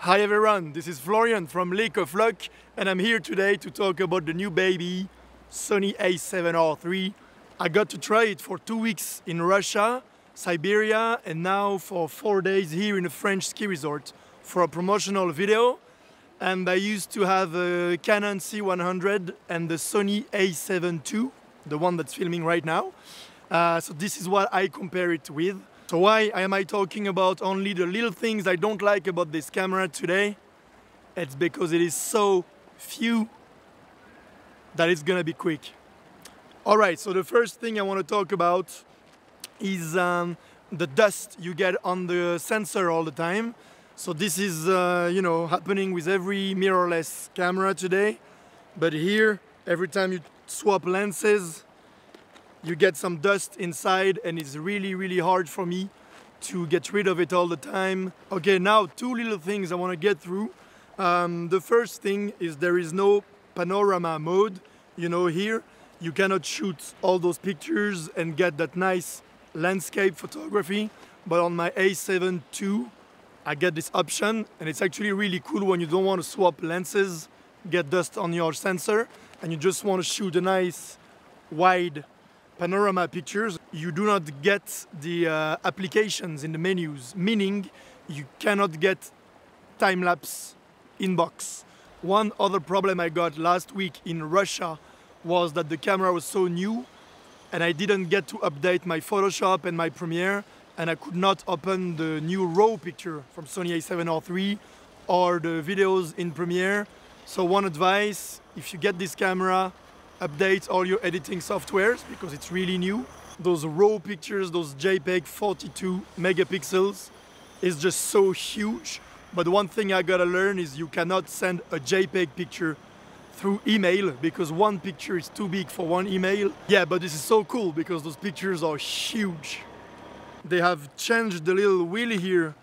Hi everyone, this is Florian from Lake of Luck, and I'm here today to talk about the new baby Sony A7R3. I got to try it for 2 weeks in Russia, Siberia, and now for 4 days here in a French ski resort for a promotional video. And I used to have a Canon C100 and the Sony A7II, the one that's filming right now. So this is what I compare it with. So why am I talking about only the little things I don't like about this camera today? It's because it is so few that it's gonna be quick. Alright, so the first thing I want to talk about is the dust you get on the sensor all the time. So this is, happening with every mirrorless camera today. But here, every time you swap lenses, you get some dust inside, and it's really hard for me to get rid of it all the time. Okay, now 2 little things I want to get through. The first thing is there is no Panorama Mode. You know, here you cannot shoot all those pictures and get that nice landscape photography, but on my A7II I get this option, and it's actually really cool when you don't want to swap lenses, get dust on your sensor, and you just want to shoot a nice wide panorama pictures. You do not get the applications in the menus, meaning you cannot get time-lapse in-box. One other problem I got last week in Russia was that the camera was so new and I didn't get to update my Photoshop and my Premiere, and I could not open the new RAW picture from Sony A7R3 or the videos in Premiere. So one advice, if you get this camera, update all your editing softwares because it's really new. Those RAW pictures, those JPEG 42 megapixels is just so huge. But one thing I gotta learn is you cannot send a JPEG picture through email because one picture is too big for one email. Yeah, but this is so cool because those pictures are huge. They have changed the little wheel here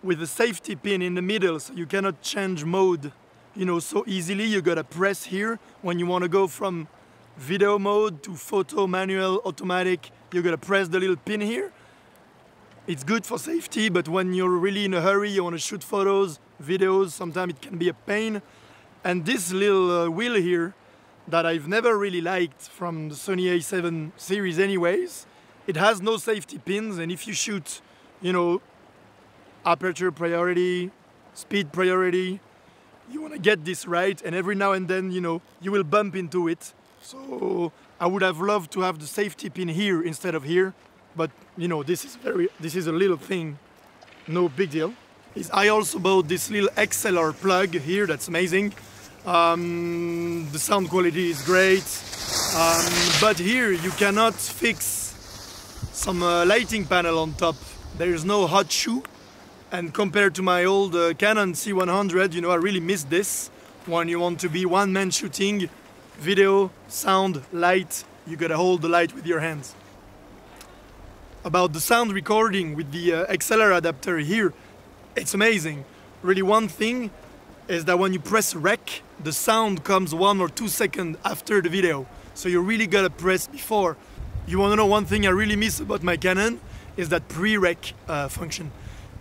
with a safety pin in the middle, so you cannot change mode, so easily. You gotta press here when you want to go from video mode to photo, manual, automatic. You gotta press the little pin here. It's good for safety, but when you're really in a hurry, you want to shoot photos, videos, sometimes it can be a pain. And this little wheel here that I've never really liked from the Sony A7 series anyways, it has no safety pins, and if you shoot, aperture priority, speed priority, you want to get this right, and every now and then, you will bump into it. So I would have loved to have the safety pin here instead of here, but this is a little thing, no big deal. I also bought this little XLR plug here, that's amazing. The sound quality is great, but here you cannot fix some lighting panel on top. There is no hot shoe, and compared to my old Canon C100, I really miss this. When you want to be one-man shooting, video, sound, light, you gotta hold the light with your hands. About the sound recording with the XLR adapter here, it's amazing. Really, one thing is that when you press rec, the sound comes 1 or 2 seconds after the video. So you really gotta press before. You wanna know one thing I really miss about my Canon is that pre-rec function.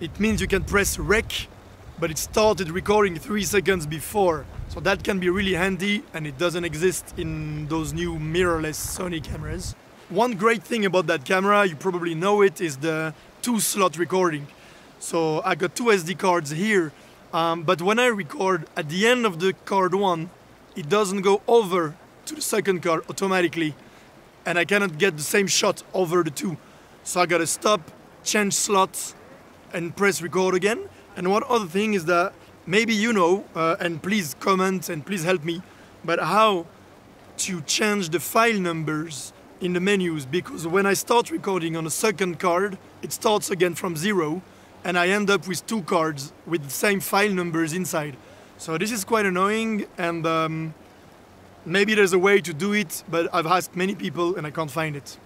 It means you can press rec, but it started recording 3 seconds before. So that can be really handy, and it doesn't exist in those new mirrorless Sony cameras. One great thing about that camera, you probably know it, is the 2-slot recording. So I got 2 SD cards here, but when I record at the end of the card 1, it doesn't go over to the second card automatically, and I cannot get the same shot over the 2. So I gotta stop, change slots, and press record again. And one other thing is that maybe and please comment and please help me, but how to change the file numbers in the menus, because when I start recording on a second card, it starts again from 0, and I end up with 2 cards with the same file numbers inside. So this is quite annoying, and maybe there's a way to do it, but I've asked many people and I can't find it.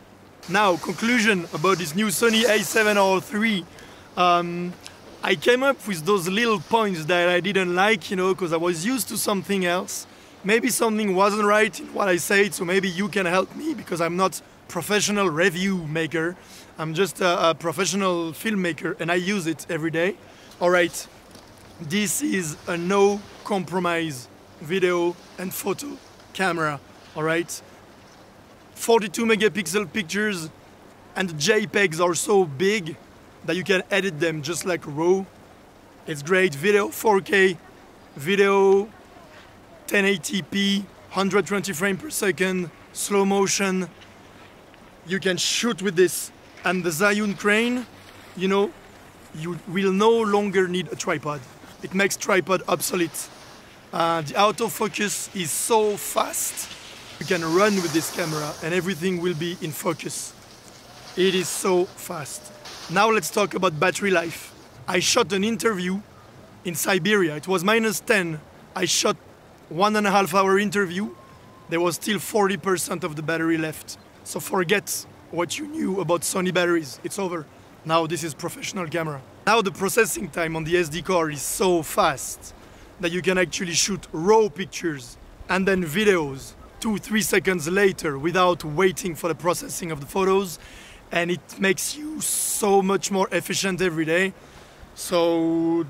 Now, conclusion about this new Sony A7R3. I came up with those little points that I didn't like, because I was used to something else. Maybe something wasn't right in what I said, so maybe you can help me, because I'm not professional review maker. I'm just a professional filmmaker, and I use it every day. All right, This is a no compromise video and photo camera, all right? 42 megapixel pictures, and the JPEGs are so big that you can edit them just like RAW. It's great. Video 4K, video 1080p, 120 frames per second, slow motion. You can shoot with this. And the zhiyun crane, you know, you will no longer need a tripod. It makes tripod obsolete. The autofocus is so fast. You can run with this camera and everything will be in focus. It is so fast. Now let's talk about battery life. I shot an interview in Siberia. It was -10. I shot 1.5 hour interview. There was still 40% of the battery left. So forget what you knew about Sony batteries. It's over. Now this is professional camera. Now the processing time on the SD card is so fast that you can actually shoot RAW pictures and then videos 2-3 seconds later without waiting for the processing of the photos, and it makes you so much more efficient every day. So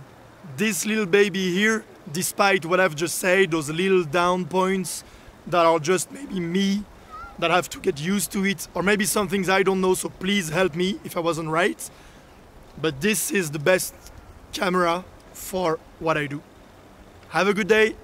this little baby here, despite what I've just said, those little down points that are just maybe me that have to get used to it, or maybe some things I don't know, so please help me if I wasn't right. But this is the best camera for what I do. Have a good day.